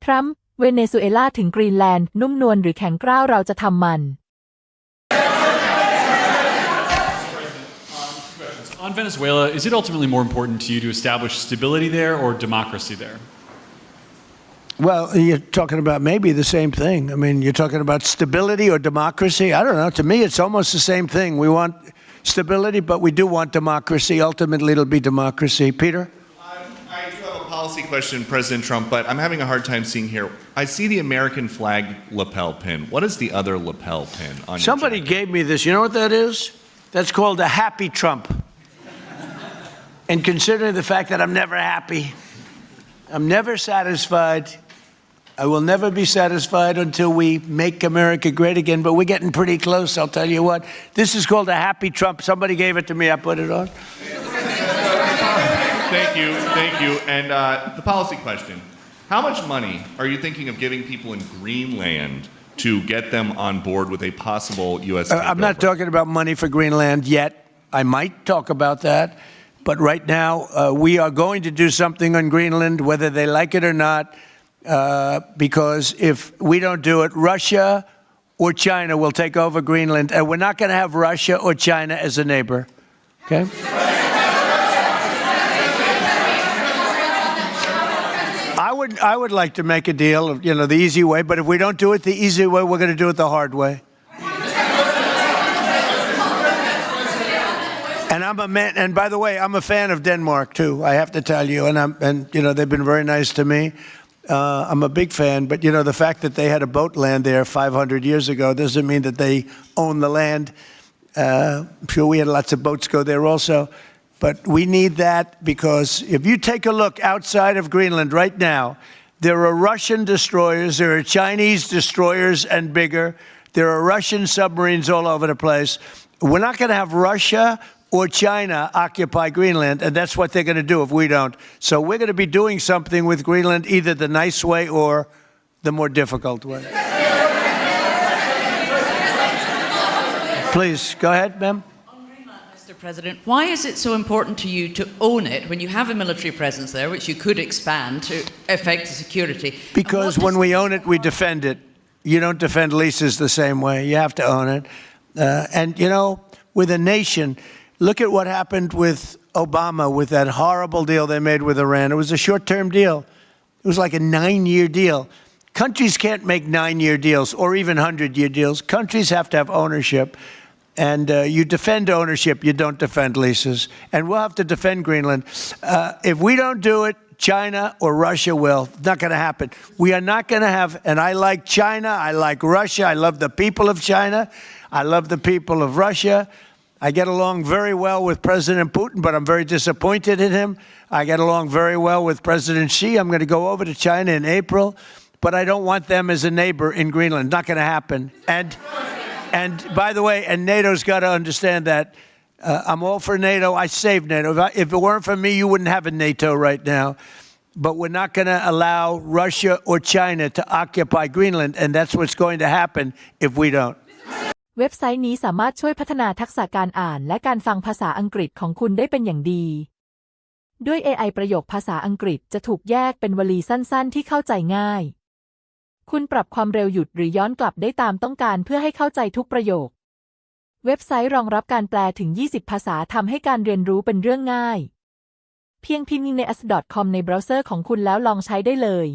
ทรัมป์เวเนซุเอลาถึงกรีนแลนด์นุ่มนวลหรือแข็งกร้าวเราจะทำมัน On Venezuela, is it ultimately more important to you to establish stability there or democracy there? Well, you're talking about maybe the same thing. I mean, you're talking about stability or democracy. I don't know. To me, it's almost the same thing. We want stability, but we do want democracy. Ultimately, it'll be democracy. Peter? I do have a policy question, President Trump, but I'm having a hard time seeing here. I see the American flag lapel pin. What is the other lapel pin on your Somebody jacket? gave me this. You know what that is? That's called a happy Trump. And considering the fact that I'm never happy, I'm never satisfied. I will never be satisfied until we make America great again, but we're getting pretty close, I'll tell you what. This is called a happy Trump. Somebody gave it to me, I put it on. Thank you. And the policy question. How much money are you thinking of giving people in Greenland to get them on board with a possible U.S. takeover? I'm not talking about money for Greenland yet. I might talk about that. But right now, we are going to do something on Greenland, whether they like it or not, because if we don't do it, Russia or China will take over Greenland, and we're not going to have Russia or China as a neighbor. Okay? I would like to make a deal, the easy way, but if we don't do it the easy way, we're going to do it the hard way. And I'm a man, and by the way, I'm a fan of Denmark too. I have to tell you, and they've been very nice to me. I'm a big fan, but the fact that they had a boat land there 500 years ago doesn't mean that they own the land. I'm sure we had lots of boats go there also, but we need that because if you take a look outside of Greenland right now, there are Russian destroyers, there are Chinese destroyers and bigger, there are Russian submarines all over the place. We're not going to have Russia or China occupy Greenland, and that's what they're going to do if we don't. So we're going to be doing something with Greenland, either the nice way or the more difficult way. Please, go ahead, ma'am. On Greenland, Mr. President, why is it so important to you to own it when you have a military presence there, which you could expand to affect the security? Because when we own it, we defend it. You don't defend leases the same way. You have to own it. With a nation, look at what happened with Obama, with that horrible deal they made with Iran. It was a short-term deal. It was like a 9-year deal. Countries can't make 9-year deals or even 100-year deals. Countries have to have ownership. And you defend ownership, you don't defend leases. And we'll have to defend Greenland. If we don't do it, China or Russia will. It's not going to happen. We are not going to have, and I like China, I like Russia, I love the people of China, I love the people of Russia. I get along very well with President Putin, but I'm very disappointed in him. I get along very well with President Xi. I'm going to go over to China in April, but I don't want them as a neighbor in Greenland. Not going to happen. And by the way, and NATO's got to understand that. I'm all for NATO. I saved NATO. If it weren't for me, you wouldn't have a NATO right now. But we're not going to allow Russia or China to occupy Greenland, and that's what's going to happen if we don't. เว็บไซต์นี้สามารถช่วยพัฒนาทักษะการอ่านและการฟังภาษาอังกฤษของคุณได้เป็นอย่างดี ด้วย AI ประโยคภาษาอังกฤษจะถูกแยกเป็นวลีสั้นๆที่เข้าใจง่าย คุณปรับความเร็วหยุดหรือย้อนกลับได้ตามต้องการเพื่อให้เข้าใจทุกประโยค เว็บไซต์รองรับการแปลถึง 20 ภาษาทำให้การเรียนรู้เป็นเรื่องง่าย เพียงพิมพ์ใน as.com ในเบราว์เซอร์ของคุณแล้วลองใช้ได้เลย